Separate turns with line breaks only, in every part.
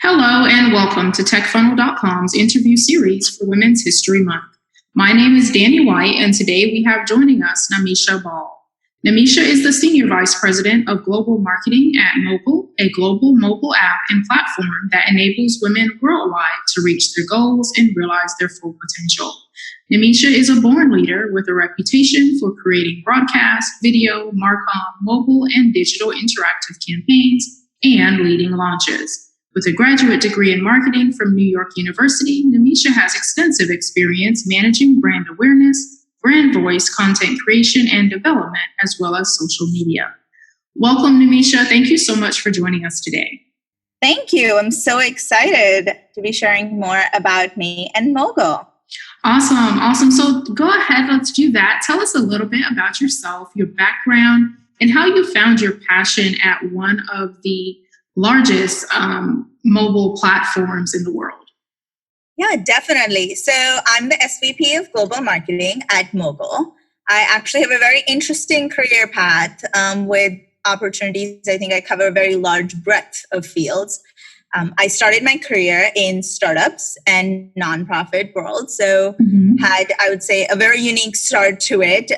Hello and welcome to TechFunnel.com's interview series for Women's History Month. My name is Danny White, and today we have joining us Namisha Bahl. Namisha is the Senior Vice President of Global Marketing at Mogul, a global mobile app and platform that enables women worldwide to reach their goals and realize their full potential. Namisha is a born leader with a reputation for creating broadcast, video, Marcom, mobile, and digital interactive campaigns and leading launches. With a graduate degree in marketing from New York University, Namisha has extensive experience managing brand awareness, brand voice, content creation, and development, as well as social media. Welcome, Namisha. Thank you so much for joining us today.
Thank you. I'm so excited to be sharing more about me and Mogul.
Awesome. So go ahead, let's do that. Tell us a little bit about yourself, your background, and how you found your passion at one of the largest mobile platforms in the world.
Yeah, definitely. So I'm the SVP of Global Marketing at Mogul. I actually have a very interesting career path with opportunities. I think I cover a very large breadth of fields. I started my career in startups and nonprofit world. So had, I would say, a very unique start to it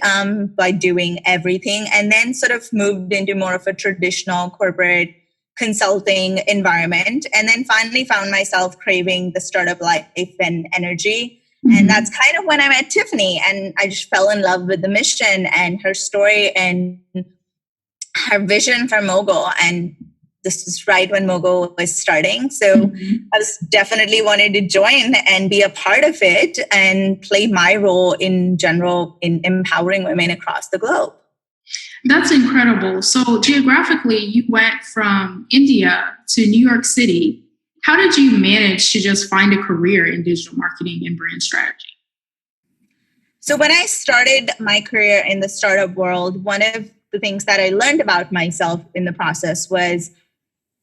by doing everything, and then sort of moved into more of a traditional corporate consulting environment, and then finally found myself craving the startup life and energy. And that's kind of when I met Tiffany, and I just fell in love with the mission and her story and her vision for Mogul. And this was right when Mogul was starting. So I was definitely wanted to join and be a part of it and play my role in general in empowering women across the globe.
That's incredible. So geographically, you went from India to New York City. How did you manage to just find a career in digital marketing and brand strategy?
So when I started my career in the startup world, one of the things that I learned about myself in the process was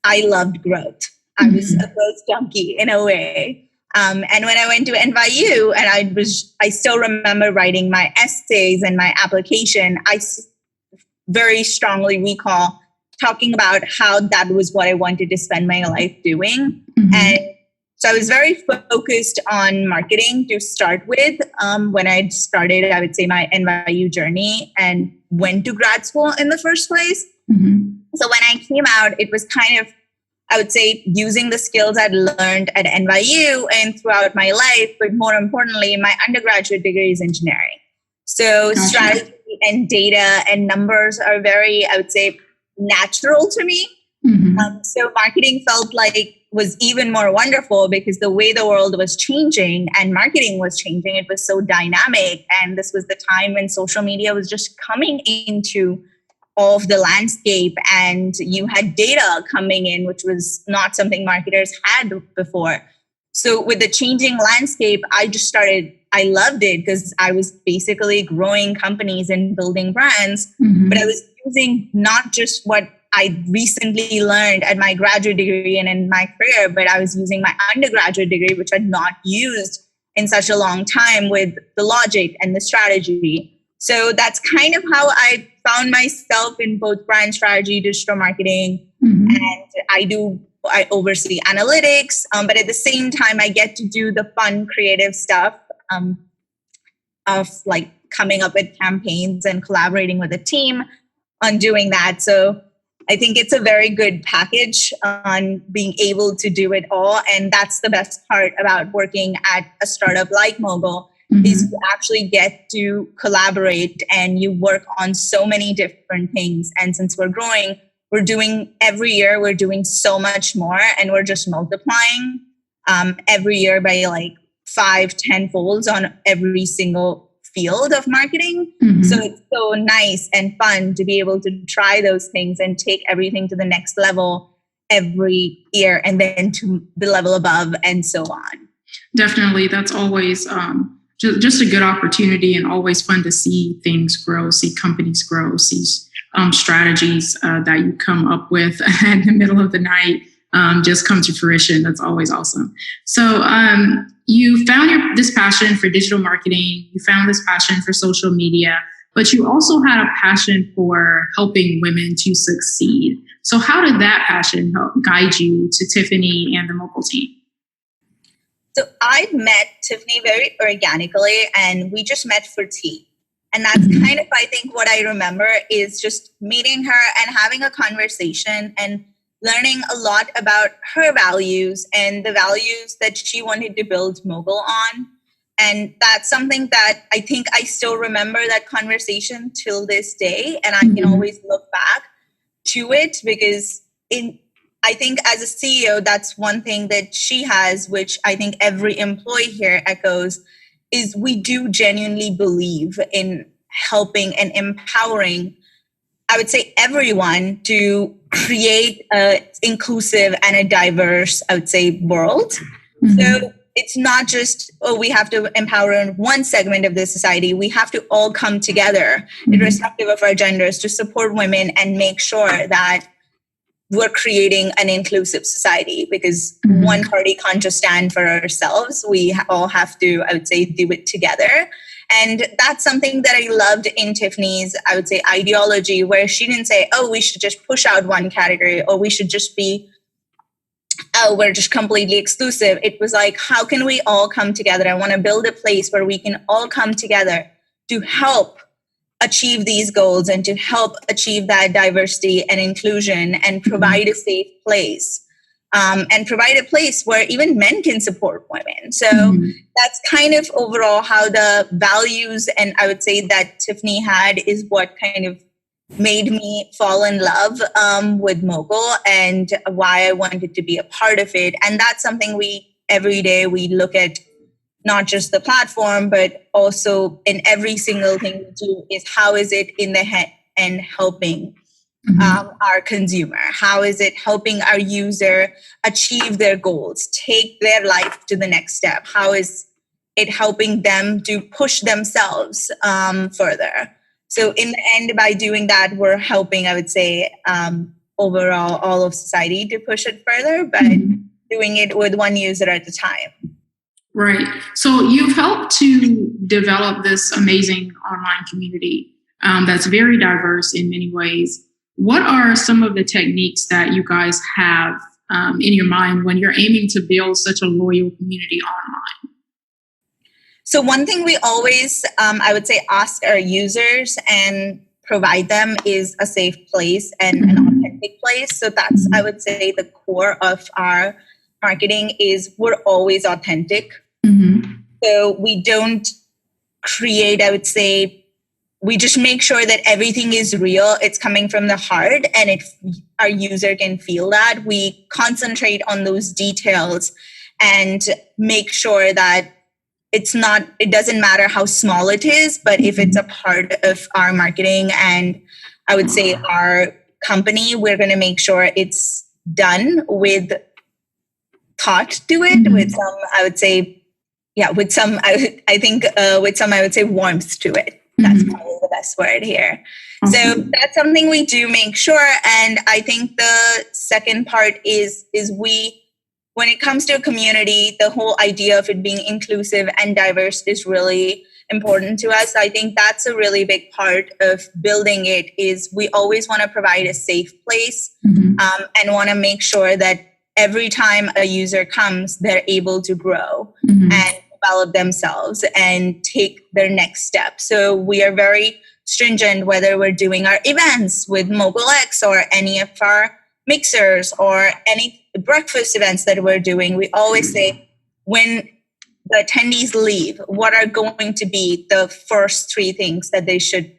I loved growth. I was a growth junkie in a way. And when I went to NYU, and I still remember writing my essays and my application, I very strongly recall talking about how that was what I wanted to spend my life doing. And so I was very focused on marketing to start with. When I started, I would say, my NYU journey and went to grad school in the first place. So when I came out, it was kind of, I would say, using the skills I'd learned at NYU and throughout my life, but more importantly, my undergraduate degree is engineering. So strategy and data and numbers are very, I would say, natural to me. So marketing felt like was even more wonderful because the way the world was changing and marketing was changing, it was so dynamic. And this was the time when social media was just coming into all of the landscape, and you had data coming in, which was not something marketers had before. So with the changing landscape, I loved it because I was basically growing companies and building brands, but I was using not just what I recently learned at my graduate degree and in my career, but I was using my undergraduate degree, which I'd not used in such a long time, with the logic and the strategy. So that's kind of how I found myself in both brand strategy, digital marketing, and I oversee analytics, but at the same time, I get to do the fun, creative stuff of like coming up with campaigns and collaborating with a team on doing that. So I think it's a very good package on being able to do it all. And that's the best part about working at a startup like Mogul, is you actually get to collaborate and you work on so many different things. And since we're growing, every year we're doing so much more, and we're just multiplying every year by like 5-10 folds on every single field of marketing. So it's so nice and fun to be able to try those things and take everything to the next level every year, and then to the level above, and so on.
Definitely. That's always just a good opportunity, and always fun to see things grow, see companies grow, see strategies that you come up with in the middle of the night just come to fruition. That's always awesome. So you found this passion for digital marketing. You found this passion for social media. but you also had a passion for helping women to succeed. So how did that passion help guide you to Tiffany and the Mogul team?
So I met Tiffany very organically, and we just met for tea. And that's kind of, I think, what I remember is just meeting her and having a conversation and learning a lot about her values and the values that she wanted to build Mogul on. And that's something that I think I still remember that conversation till this day. And I can always look back to it because I think as a CEO, that's one thing that she has, which I think every employee here echoes, is we do genuinely believe in helping and empowering, I would say, everyone to create an inclusive and a diverse, I would say, world. So it's not just, we have to empower one segment of the society. We have to all come together, irrespective of our genders, to support women and make sure that we're creating an inclusive society, because one party can't just stand for ourselves. We all have to, I would say, do it together. And that's something that I loved in Tiffany's, I would say, ideology, where she didn't say, oh, we should just push out one category, or we should just be, oh, we're just completely exclusive. It was like, how can we all come together? I want to build a place where we can all come together to help achieve these goals and to help achieve that diversity and inclusion and provide a safe place, and provide a place where even men can support women. So that's kind of overall how the values, and I would say that Tiffany had, is what kind of made me fall in love with Mogul and why I wanted to be a part of it. And that's something every day we look at, not just the platform, but also in every single thing we do, is how is it in the head and helping our consumer? How is it helping our user achieve their goals, take their life to the next step? How is it helping them to push themselves further? So in the end, by doing that, we're helping, I would say, overall all of society to push it further, but doing it with one user at a time.
Right. So you've helped to develop this amazing online community that's very diverse in many ways. What are some of the techniques that you guys have in your mind when you're aiming to build such a loyal community online?
So one thing we always, I would say, ask our users and provide them is a safe place and an authentic place. So that's, I would say, the core of our marketing is we're always authentic. So we don't create, I would say, we just make sure that everything is real. It's coming from the heart, and our user can feel that. We concentrate on those details and make sure that it doesn't matter how small it is, but if it's a part of our marketing and I would say our company, we're going to make sure it's done with thought to it, with some, I would say, with some, I think, with some, I would say, warmth to it. That's probably the best word here. So that's something we do make sure. And I think the second part is when it comes to a community, the whole idea of it being inclusive and diverse is really important to us. I think that's a really big part of building it, is we always want to provide a safe place and want to make sure that every time a user comes, they're able to grow and develop themselves and take their next step. So we are very stringent, whether we're doing our events with Mogul X or any of our mixers or any breakfast events that we're doing. We always say, when the attendees leave, what are going to be the first 3 things that they should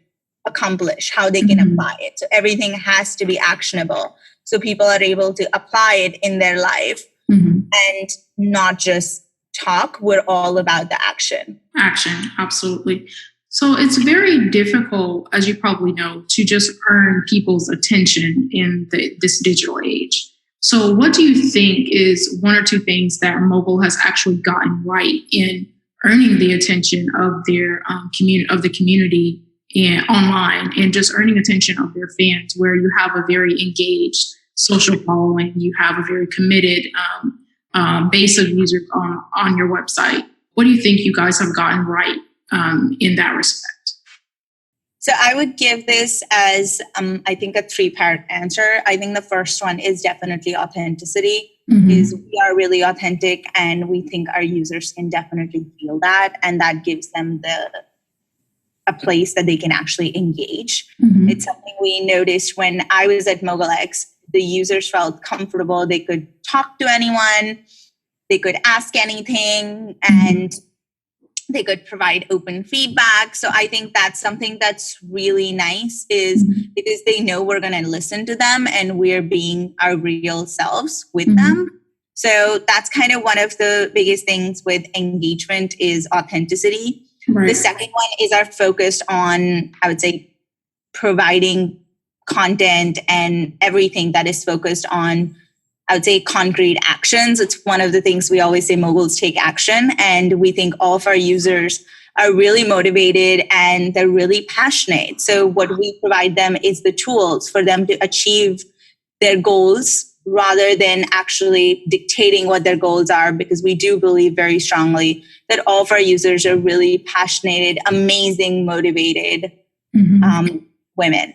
accomplish, how they can apply it. So everything has to be actionable, so people are able to apply it in their life and not just talk. We're all about the action. Action,
absolutely. So it's very difficult, as you probably know, to just earn people's attention in this digital age. So what do you think is 1 or 2 things that Mogul has actually gotten right in earning the attention of their community and online, and just earning attention of their fans, where you have a very engaged social following, you have a very committed base of users on your website? What do you think you guys have gotten right in that respect?
So I would give this as, I think, a three-part answer. I think the first one is definitely authenticity. Is we are really authentic and we think our users can definitely feel that, and that gives them a place that they can actually engage. It's something we noticed when I was at MogulX. The users felt comfortable. They could talk to anyone. They could ask anything, and they could provide open feedback. So I think that's something that's really nice, is because they know we're going to listen to them and we're being our real selves with them. So that's kind of one of the biggest things with engagement is authenticity. Right. The second one is our focus on, I would say, providing content and everything that is focused on, I would say, concrete actions. It's one of the things we always say, moguls take action. And we think all of our users are really motivated and they're really passionate. So what we provide them is the tools for them to achieve their goals rather than actually dictating what their goals are, because we do believe very strongly that all of our users are really passionate, amazing, motivated women.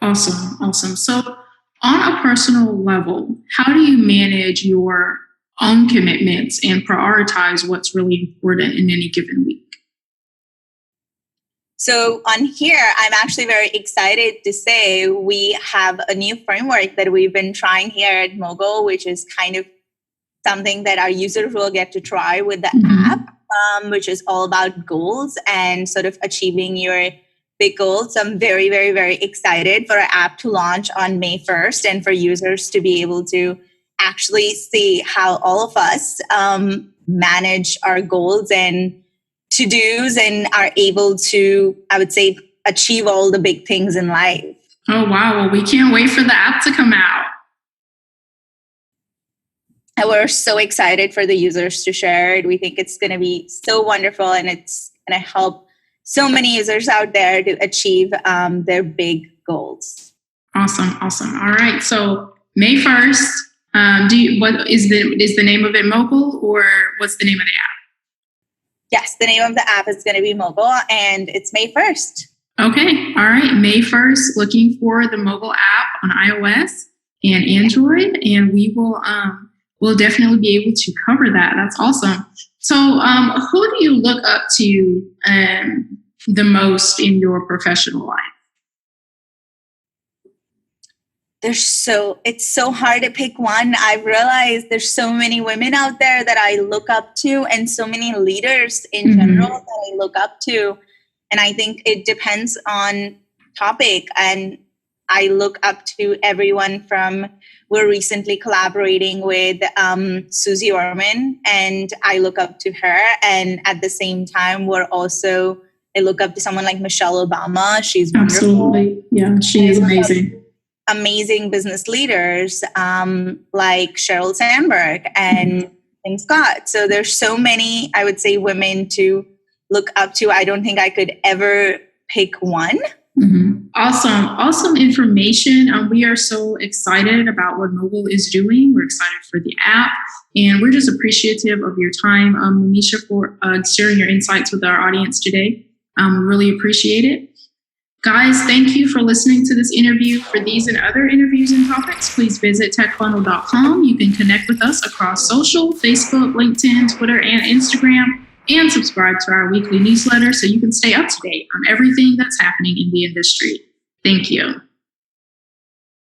Awesome. So on a personal level, how do you manage your own commitments and prioritize what's really important in any given week?
So on here, I'm actually very excited to say we have a new framework that we've been trying here at Mogul, which is kind of something that our users will get to try with the app, which is all about goals and sort of achieving your big goals. So I'm very, very, very excited for our app to launch on May 1st and for users to be able to actually see how all of us manage our goals and to-dos and are able to, I would say, achieve all the big things in life.
Oh, wow. Well, we can't wait for the app to come out.
And we're so excited for the users to share it. We think it's going to be so wonderful and it's going to help so many users out there to achieve their big goals.
Awesome. All right. So May 1st, what is the name of it, Mogul, or what's the name of the app?
Yes, the name of the app is going to be Mogul, and it's May 1st.
Okay. All right. May 1st, looking for the Mogul app on iOS and Android, and we will we'll definitely be able to cover that. That's awesome. So who do you look up to the most in your professional life?
It's so hard to pick one. I've realized there's so many women out there that I look up to and so many leaders in general that I look up to. And I think it depends on topic. And I look up to everyone from, we're recently collaborating with Susie Orman, and I look up to her. And at the same time, I look up to someone like Michelle Obama. She's wonderful.
Absolutely. Yeah, she is amazing.
Amazing business leaders like Sheryl Sandberg and Tim Scott. So there's so many, I would say, women to look up to. I don't think I could ever pick one. Awesome
information. We are so excited about what Mogul is doing. We're excited for the app, and we're just appreciative of your time, Namisha, for sharing your insights with our audience today. We really appreciate it. Guys, thank you for listening to this interview. For these and other interviews and topics, please visit techfunnel.com. You can connect with us across social, Facebook, LinkedIn, Twitter, and Instagram, and subscribe to our weekly newsletter so you can stay up to date on everything that's happening in the industry. Thank you.